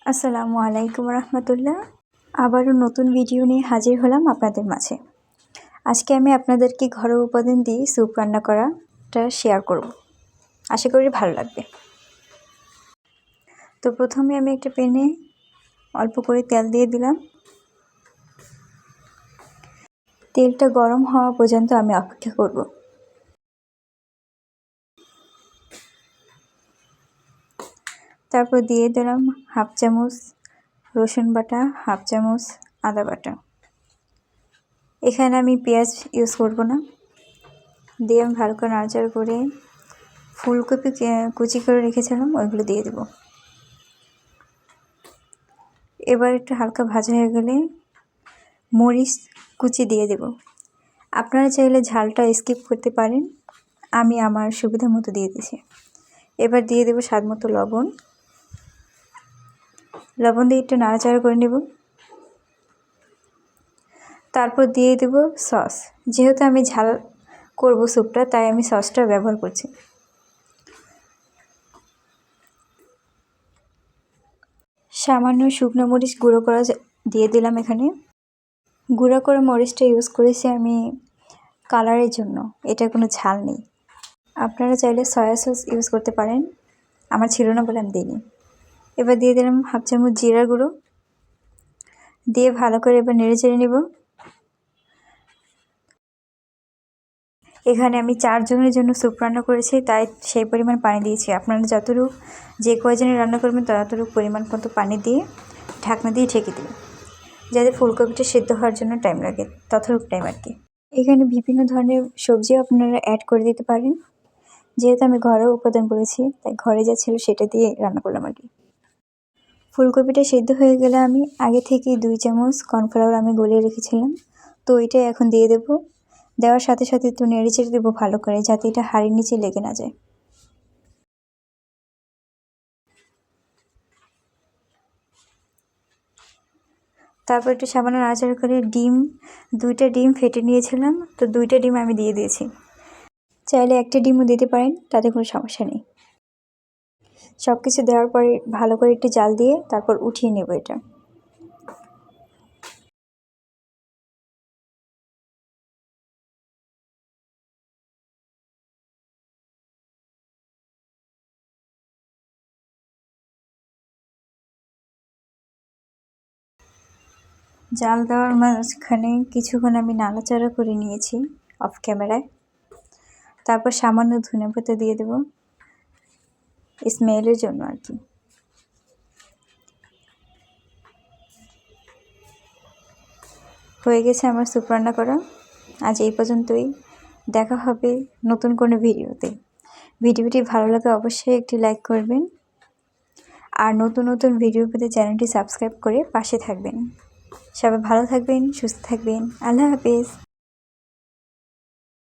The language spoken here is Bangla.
আসসালামু আলাইকুম রহমতুল্লাহ। আবারও নতুন ভিডিও নিয়ে হাজির হলাম আপনাদের মাঝে। আজকে আমি আপনাদেরকে ঘরোয়া উপাদান দিয়ে স্যুপ রান্না করাটা শেয়ার করব। আশা করি ভালো লাগবে। তো প্রথমে আমি একটা প্যানে অল্প করে তেল দিয়ে দিলাম। তেলটা গরম হওয়া পর্যন্ত আমি অপেক্ষা করব। তারপর দিয়ে দিলাম হাফ চামচ রসুন বাটা, হাফ চামচ আদা বাটা। এখানে আমি পেঁয়াজ ইউজ করব না। দিয়ে আমি ভালো করে নাড়াচাড়া করে ফুলকপি কুচি করে রেখেছিলাম ওইগুলো দিয়ে দেব। এবার একটু হালকা ভাজা হয়ে গেলে মরিচ কুচি দিয়ে দেব। আপনারা চাইলে ঝালটা স্কিপ করতে পারেন, আমি আমার সুবিধা মতো দিয়ে দিয়েছি। এবার দিয়ে দেব স্বাদ মতো লবণ। লবণ দিয়ে একটু নাড়াচাড়া করে নেব। তারপর দিয়ে দেব সস। যেহেতু আমি ঝাল করব স্যুপটা, তাই আমি সসটা ব্যবহার করছি। সামান্য শুকনো মরিচ গুঁড়ো করা দিয়ে দিলাম। এখানে গুঁড়ো করা মরিচটা ইউজ করেছি আমি কালারের জন্য, এটা কোনো ঝাল নেই। আপনারা চাইলে সয়া সস ইউজ করতে পারেন, আমার ছিল না বলে আমি দিইনি। এবার দিয়ে দিলাম হাফ চামচ জিরার গুঁড়ো। দিয়ে ভালো করে এবার নেড়ে চেড়ে নেব। এখানে আমি 4 জনের জন্য স্যুপ রান্না করেছি, তাই সেই পরিমাণ পানি দিয়েছি। আপনারা যতটুকু যে কয়জনের রান্না করবেন ততটুকু পরিমাণ মতো পানি দিয়ে ঢাকনা দিয়ে ঢেকে দিন, যাতে ফুলকপিটা সিদ্ধ হওয়ার জন্য টাইম লাগে, ততটুকু টাইম আর কি। এখানে বিভিন্ন ধরনের সবজিও আপনারা অ্যাড করে দিতে পারেন। যেহেতু আমি ঘরেও উপাদান করেছি, তাই ঘরে যা ছিল সেটা দিয়ে রান্না করলাম আর কি। ফুলকপিটা সিদ্ধ হয়ে গেলে আমি আগে থেকেই 2 চামচ কর্নফ্লাওয়ার আমি গলিয়ে রেখেছিলাম, তো এটাই এখন দিয়ে দেব। দেওয়ার সাথে সাথে একটু নেড়ে চেড়ে দেবো ভালো করে, যাতে এটা হাঁড়ির নিচে লেগে না যায়। তারপর একটু সামান্য নাড়াচাড়া করে ডিম 2টা ডিম ফেটে নিয়েছিলাম, তো 2টা ডিম আমি দিয়ে দিয়েছি। চাইলে 1টা ডিমও দিতে পারেন, তাতে কোনো সমস্যা নেই। সব কিছু দেওয়ার পরে ভালো করে একটু জাল দিয়ে তারপর উঠিয়ে নেব এটা। জাল দেওয়ার মাঝখানে কিছুক্ষণ আমি নাড়াচাড়া করে নিয়েছি অফ ক্যামেরায়। তারপর সামান্য ধনেপাতা দিয়ে দেব স্মেলের জন্য আর কি। হয়ে গেছে আমার স্যুপ রান্না করা। আজ এই পর্যন্তই। দেখা হবে নতুন কোনো ভিডিওতে। ভিডিওটি ভালো লাগে অবশ্যই একটি লাইক করবেন, আর নতুন নতুন ভিডিও পেতে চ্যানেলটি সাবস্ক্রাইব করে পাশে থাকবেন। সবাই ভালো থাকবেন, সুস্থ থাকবেন। আল্লাহ হাফেজ।